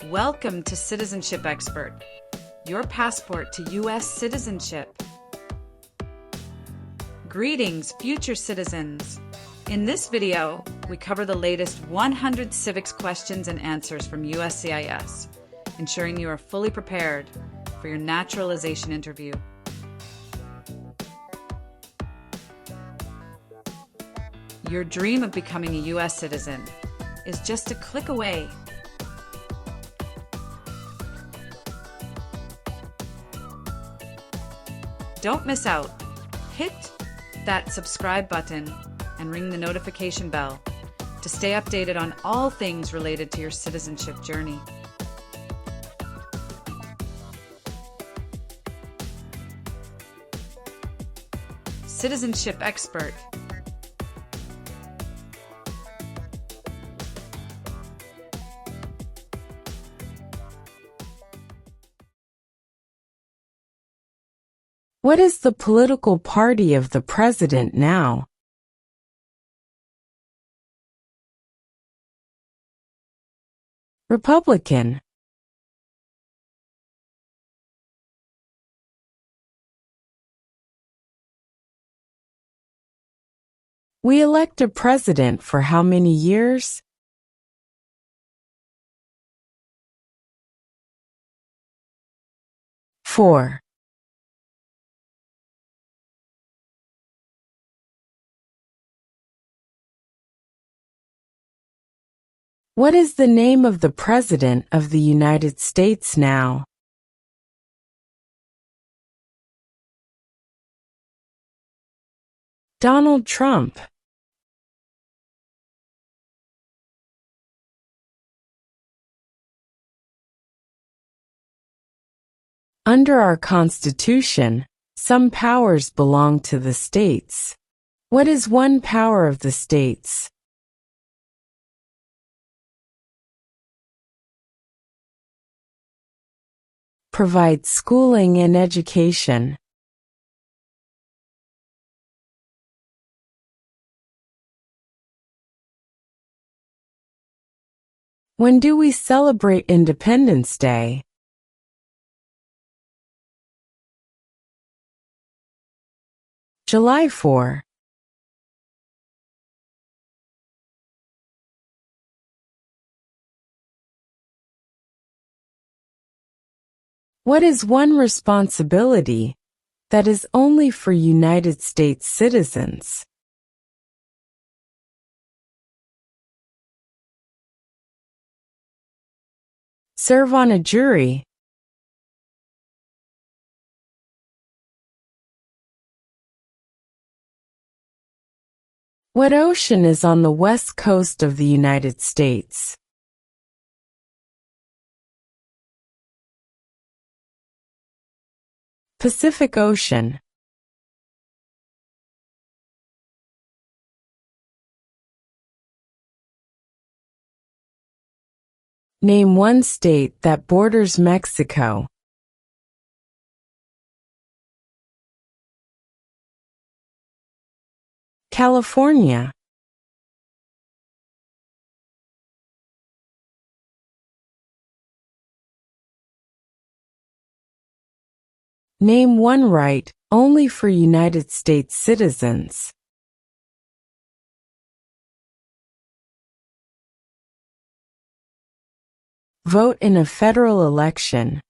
Welcome to Citizenship Expert, your passport to U.S. citizenship. Greetings, future citizens. In this video, we cover the latest 100 civics questions and answers from USCIS, ensuring you are fully prepared for your naturalization interview. Your dream of becoming a U.S. citizen is just a click away. Don't miss out. Hit that subscribe button and ring the notification bell to stay updated on all things related to your citizenship journey. Citizenship Expert. What is the political party of the president now? Republican. We elect a president for how many years? 4. What is the name of the President of the United States now? Donald Trump. Under our Constitution, some powers belong to the states. What is one power of the states? Provide schooling and education. When do we celebrate Independence Day? July 4. What is one responsibility that is only for United States citizens? Serve on a jury. What ocean is on the west coast of the United States? Pacific Ocean. Name one state that borders Mexico. California. Name one right only for United States citizens. Vote in a federal election.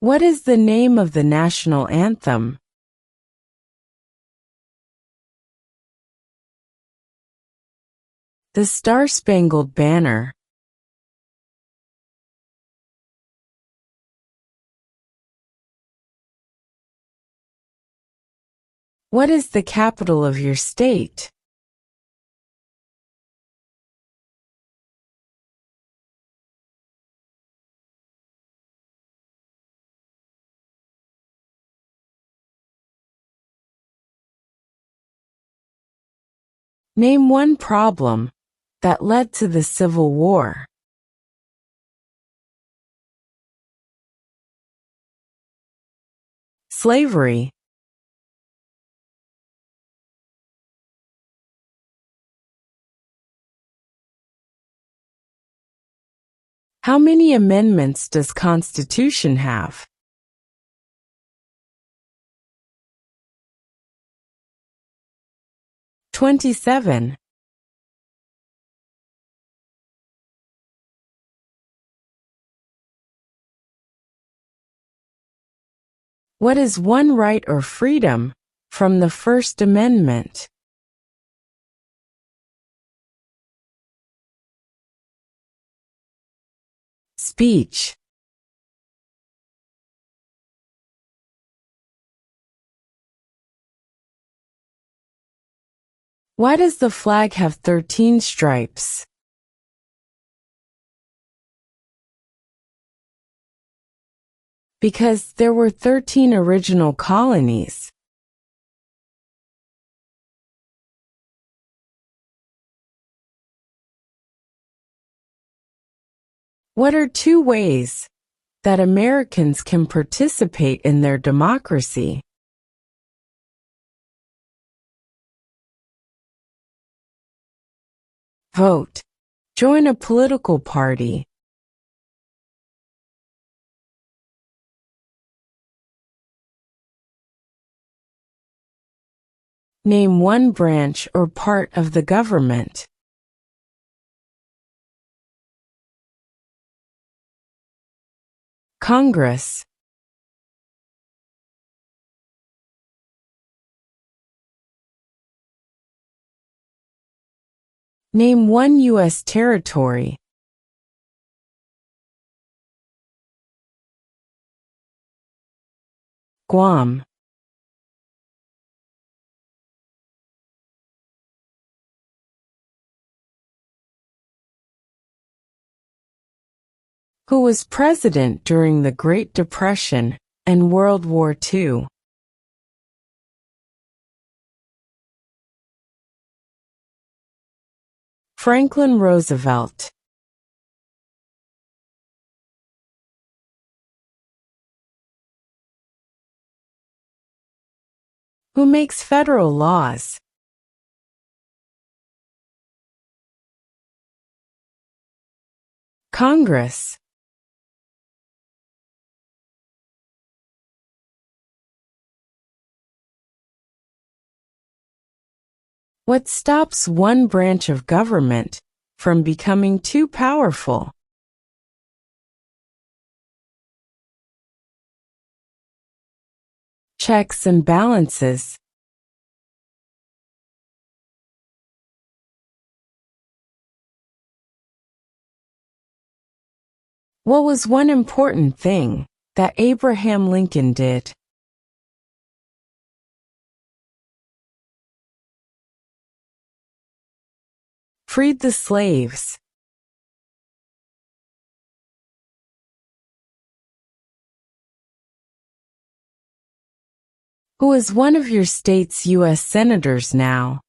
What is the name of the national anthem? The Star-Spangled Banner. What is the capital of your state? Name one problem that led to the Civil War. Slavery. How many amendments does Constitution have? 27. What is one right or freedom from the First Amendment? Speech. Why does the flag have 13 stripes? Because there were 13 original colonies. What are two ways that Americans can participate in their democracy? Vote. Join a political party. Name one branch or part of the government. Congress. Name one U.S. territory. Guam. Who was president during the Great Depression and World War II? Franklin Roosevelt. Who makes federal laws? Congress. What stops one branch of government from becoming too powerful? Checks and balances. What was one important thing that Abraham Lincoln did? Freed the slaves. Who is one of your state's U.S. senators now?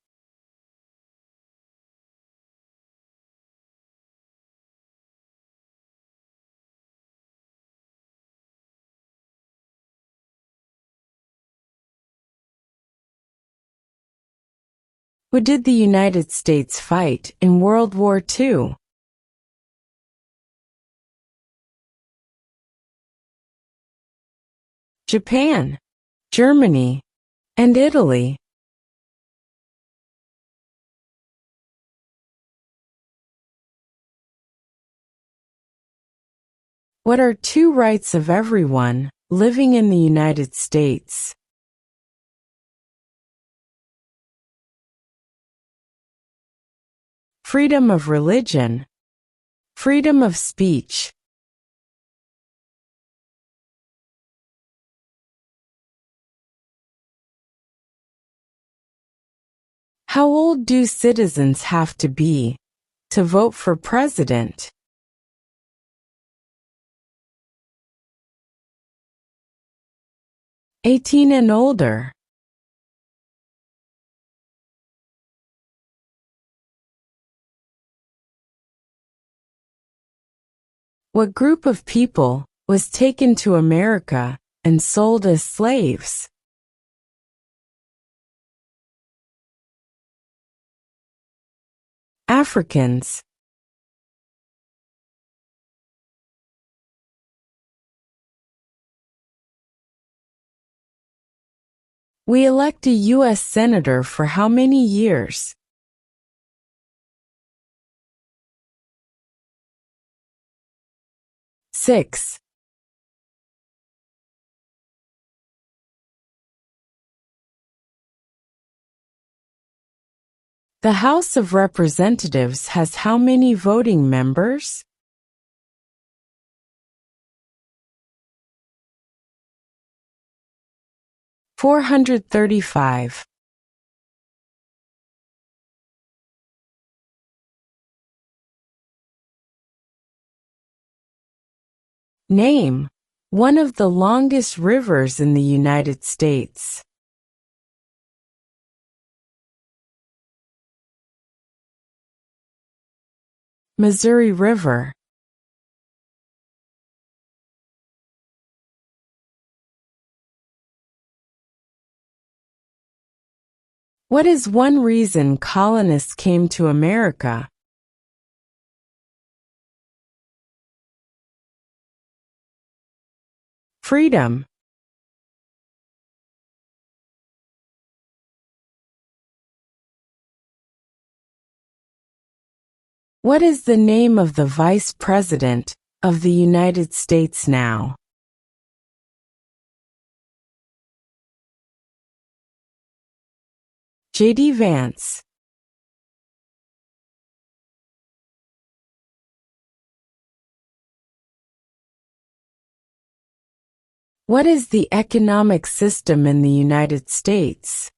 Who did the United States fight in World War II? Japan, Germany, and Italy. What are two rights of everyone living in the United States? Freedom of religion. Freedom of speech. How old do citizens have to be to vote for president? 18 and older. What group of people was taken to America and sold as slaves? Africans. We elect a U.S. Senator for how many years? 6. The House of Representatives has how many voting members? 435. Name one of the longest rivers in the United States. Missouri River. What is one reason colonists came to America? Freedom. What is the name of the Vice President of the United States now? J.D. Vance. What is the economic system in the United States?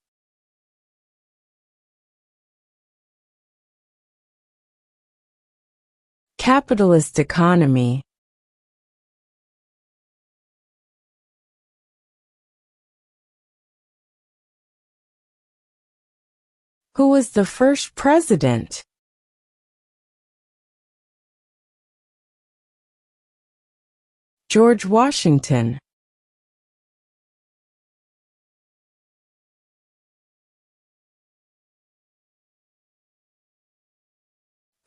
Capitalist economy. Who was the first president? George Washington.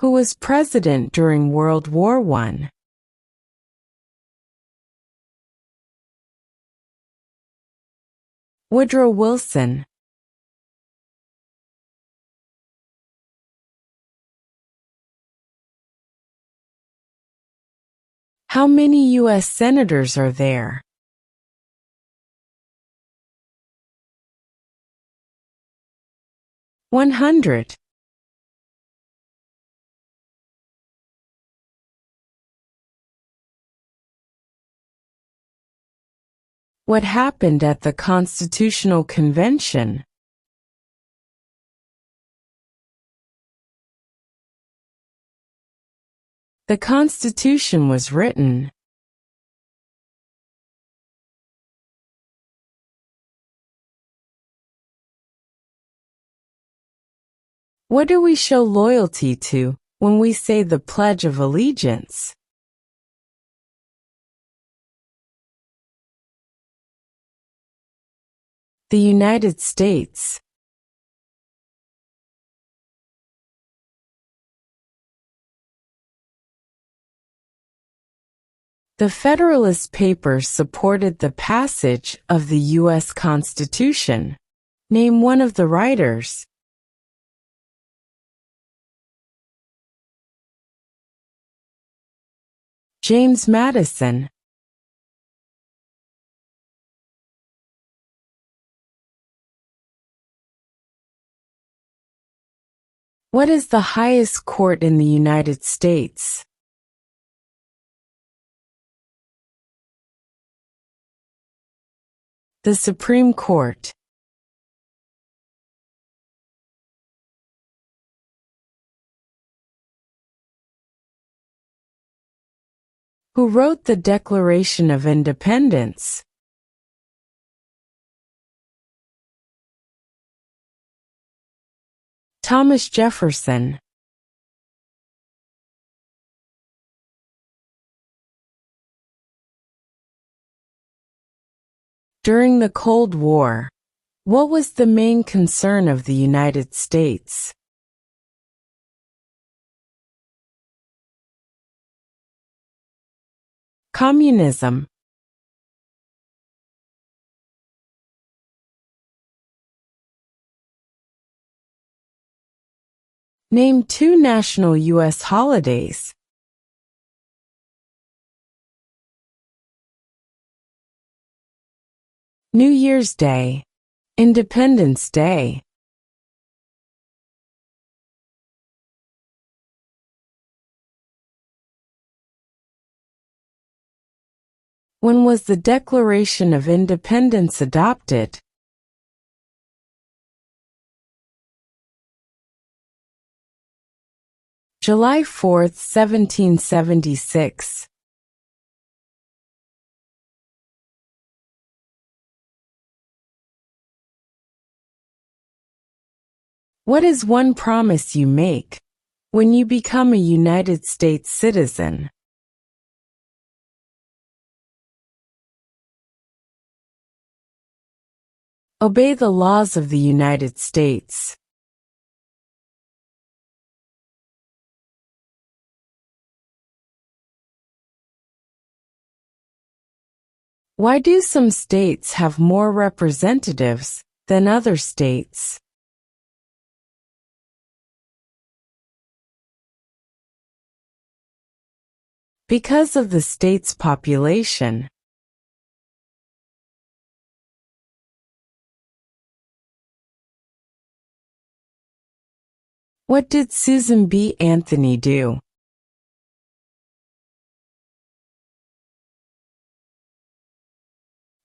Who was president during World War I? Woodrow Wilson. How many U.S. senators are there? 100. What happened at the Constitutional Convention? The Constitution was written. What do we show loyalty to when we say the Pledge of Allegiance? The United States. The Federalist Papers supported the passage of the U.S. Constitution. Name one of the writers. James Madison. What is the highest court in the United States? The Supreme Court. Who wrote the Declaration of Independence? Thomas Jefferson. During the Cold War, what was the main concern of the United States? Communism. Name 2 national U.S. holidays. New Year's Day, Independence Day. When was the Declaration of Independence adopted? July 4, 1776. What is one promise you make when you become a United States citizen? Obey the laws of the United States. Why do some states have more representatives than other states? Because of the state's population. What did Susan B. Anthony do?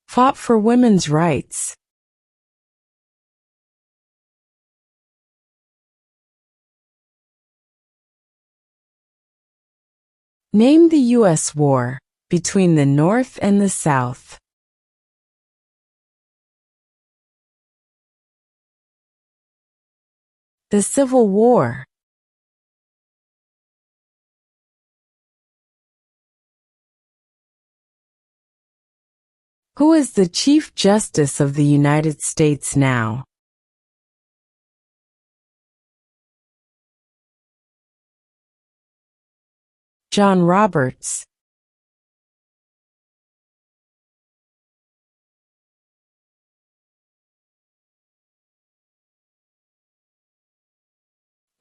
Fought for women's rights. Name the U.S. war between the North and the South. The Civil War. Who is the Chief Justice of the United States now? John Roberts.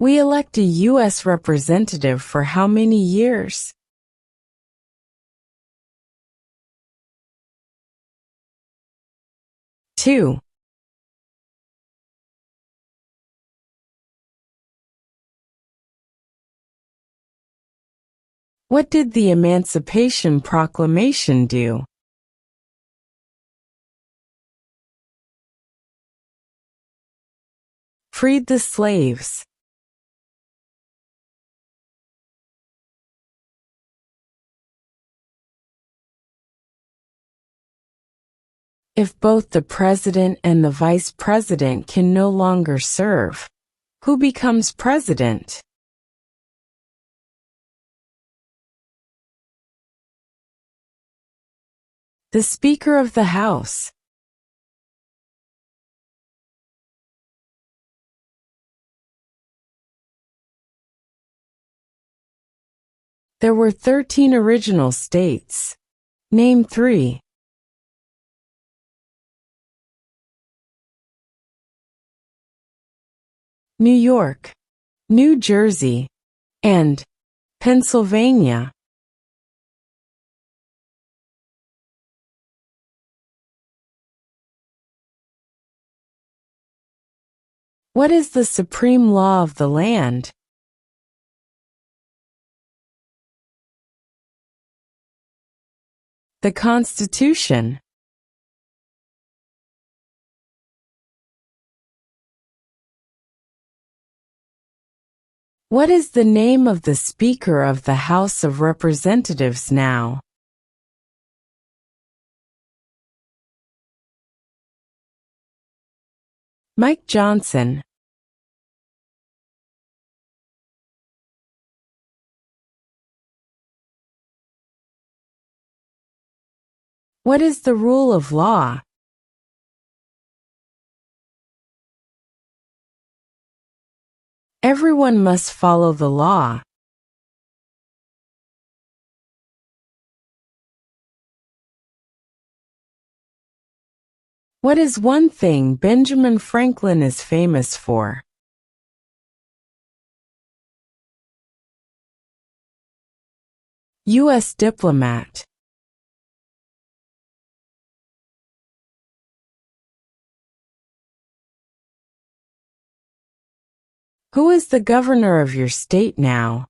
We elect a U.S. representative for how many years? 2. What did the Emancipation Proclamation do? Freed the slaves. If both the president and the vice president can no longer serve, who becomes president? The Speaker of the House. There were 13 original states. Name 3. New York, New Jersey, and Pennsylvania. What is the supreme law of the land? The Constitution. What is the name of the Speaker of the House of Representatives now? Mike Johnson. What is the rule of law? Everyone must follow the law. What is one thing Benjamin Franklin is famous for? U.S. diplomat. Who is the governor of your state now?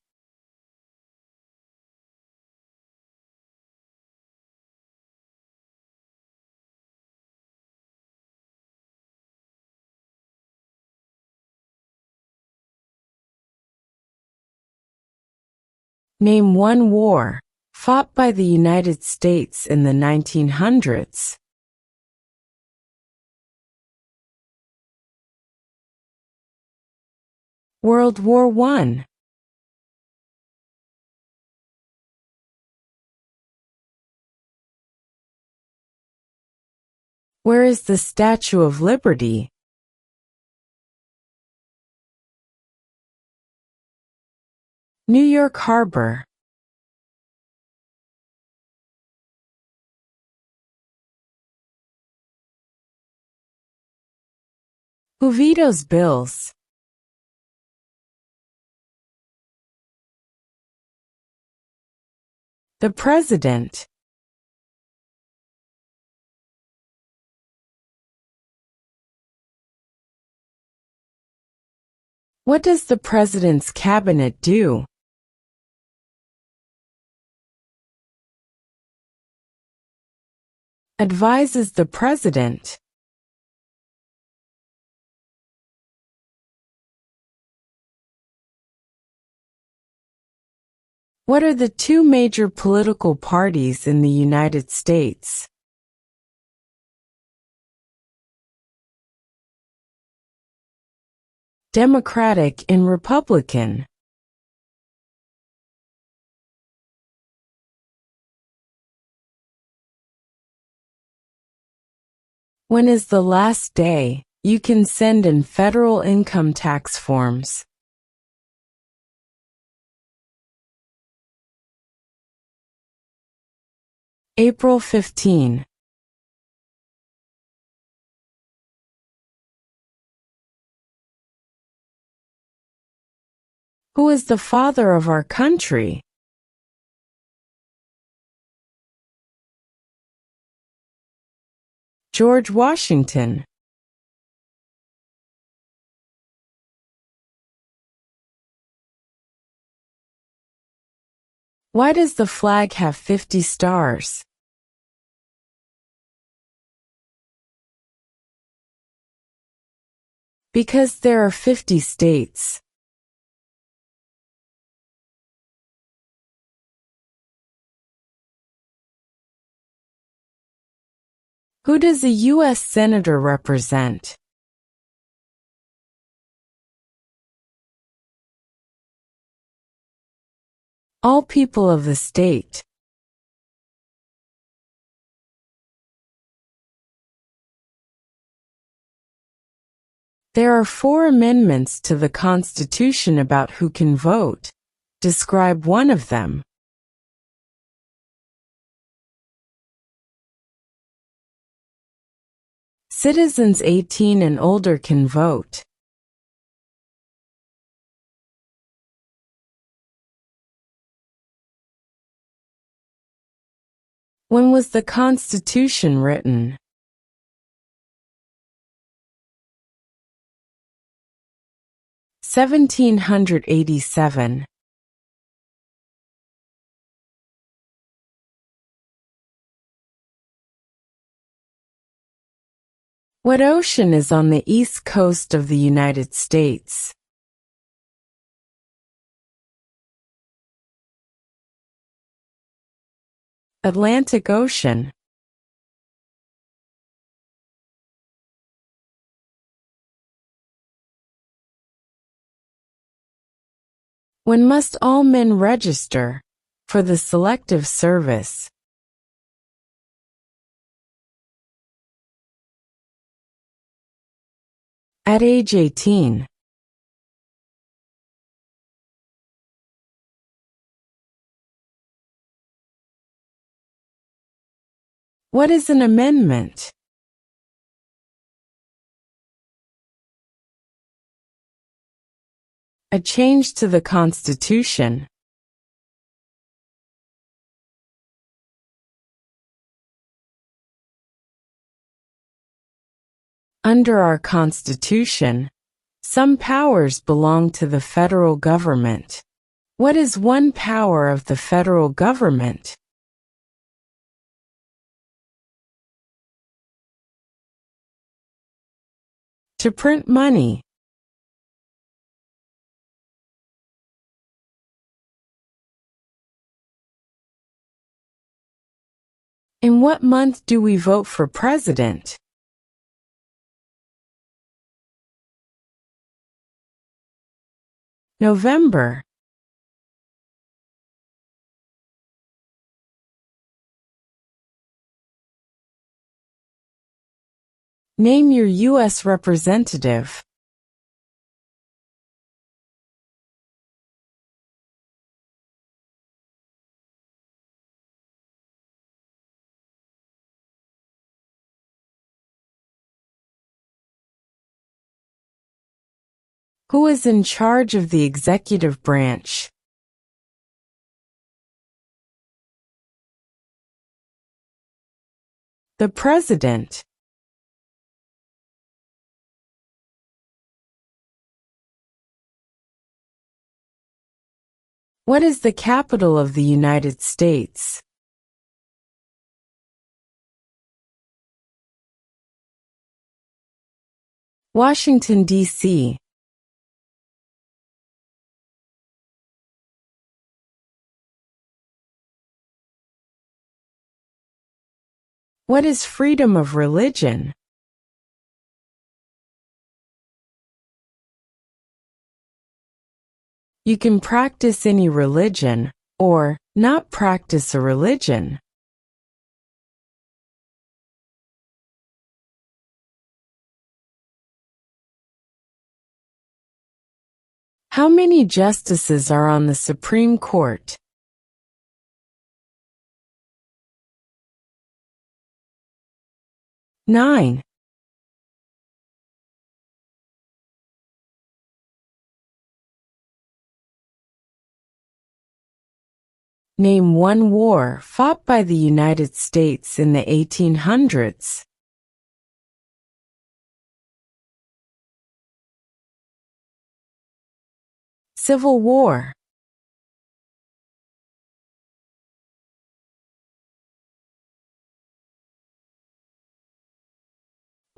Name one war fought by the United States in the 1900s. World War I. Where is the Statue of Liberty? New York Harbor. Who vetoes bills? The President. What does the President's cabinet do? Advises the President. What are the two major political parties in the United States? Democratic and Republican. When is the last day you can send in federal income tax forms? April 15. Who is the father of our country? George Washington. Why does the flag have 50 stars? Because there are 50 states. Who does a U.S. Senator represent? All people of the state. There are 4 amendments to the Constitution about who can vote. Describe one of them. Citizens 18 and older can vote. When was the Constitution written? (1787). What ocean is on the east coast of the United States? Atlantic Ocean. When must all men register for the Selective Service? At age 18. What is an amendment? A change to the Constitution. Under our Constitution, some powers belong to the federal government. What is one power of the federal government? To print money. In what month do we vote for president? November. Name your U.S. representative. Who is in charge of the executive branch? The President. What is the capital of the United States? Washington, D.C. What is freedom of religion? You can practice any religion, or not practice a religion. How many justices are on the Supreme Court? Nine. Name one war fought by the United States in the 1800s. Civil War.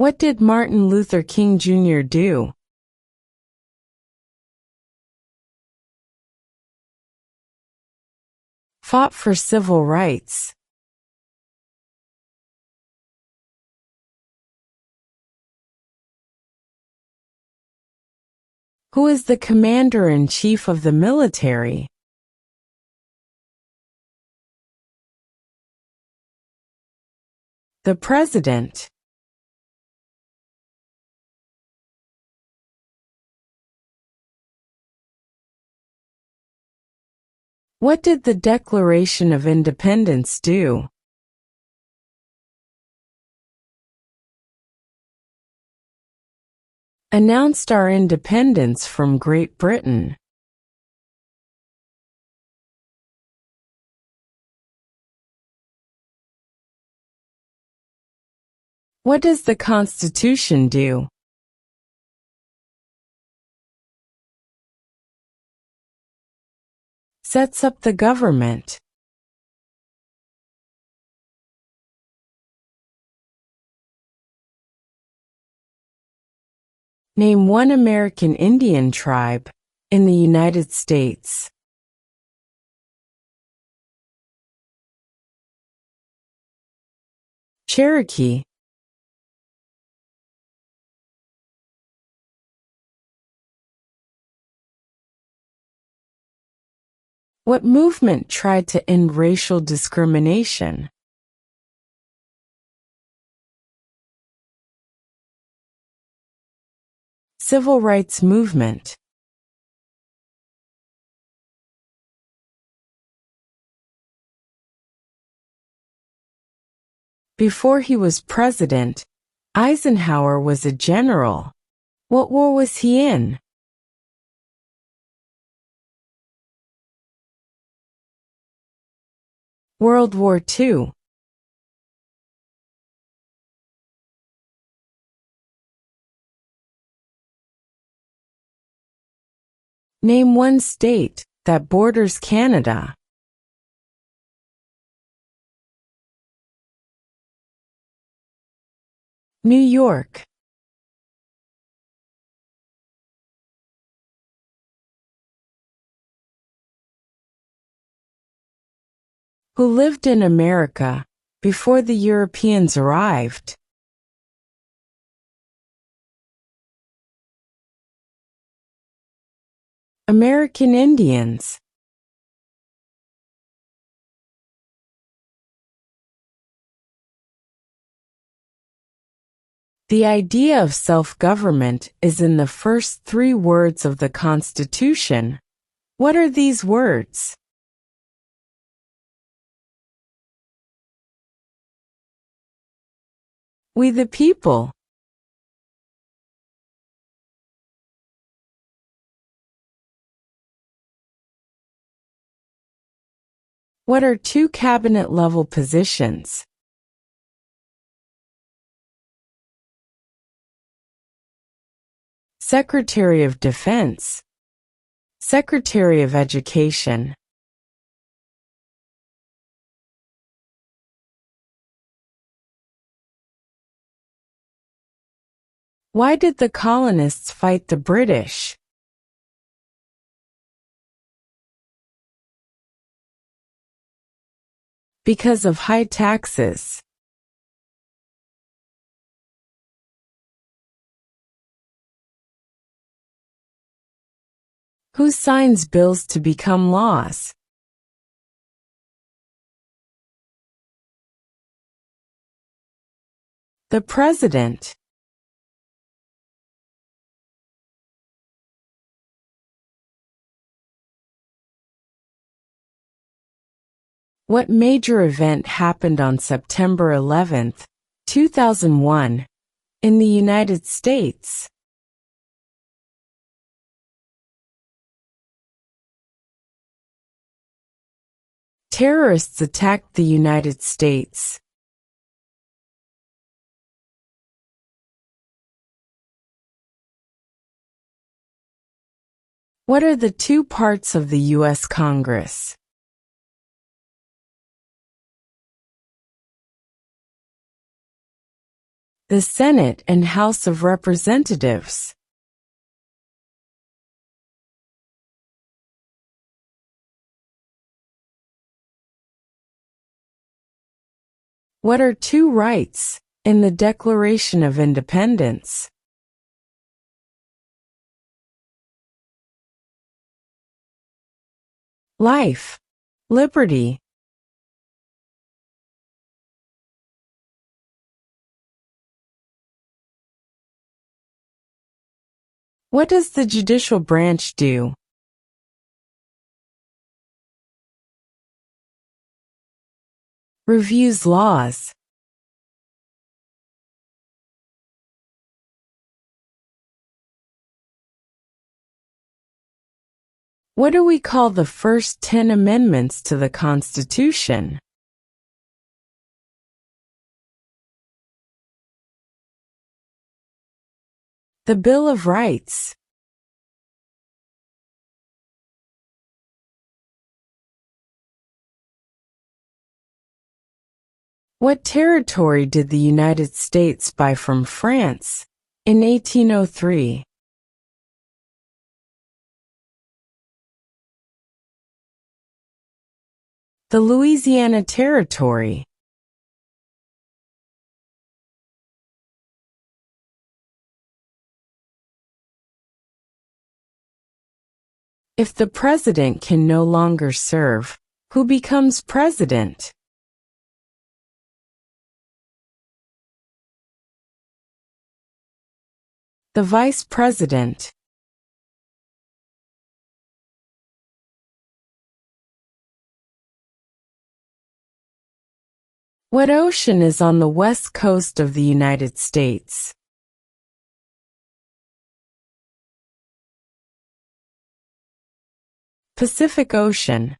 What did Martin Luther King Jr. do? Fought for civil rights. Who is the commander-in-chief of the military? The President. What did the Declaration of Independence do? Announced our independence from Great Britain. What does the Constitution do? Sets up the government. Name one American Indian tribe in the United States. Cherokee. What movement tried to end racial discrimination? Civil rights movement. Before he was president, Eisenhower was a general. What war was he in? World War II. Name one state that borders Canada. New York. Who lived in America before the Europeans arrived? American Indians. The idea of self-government is in the first 3 words of the Constitution. What are these words? We the people. What are 2 cabinet-level positions? Secretary of Defense, Secretary of Education. Why did the colonists fight the British? Because of high taxes. Who signs bills to become laws? The President. What major event happened on September 11, 2001, in the United States? Terrorists attacked the United States. What are the 2 parts of the U.S. Congress? The Senate and House of Representatives. What are 2 rights in the Declaration of Independence? Life, liberty. What does the judicial branch do? Reviews laws. What do we call the first 10 amendments to the Constitution? The Bill of Rights. What territory did the United States buy from France in 1803? The Louisiana Territory. If the president can no longer serve, who becomes president? The vice president. What ocean is on the west coast of the United States? Pacific Ocean.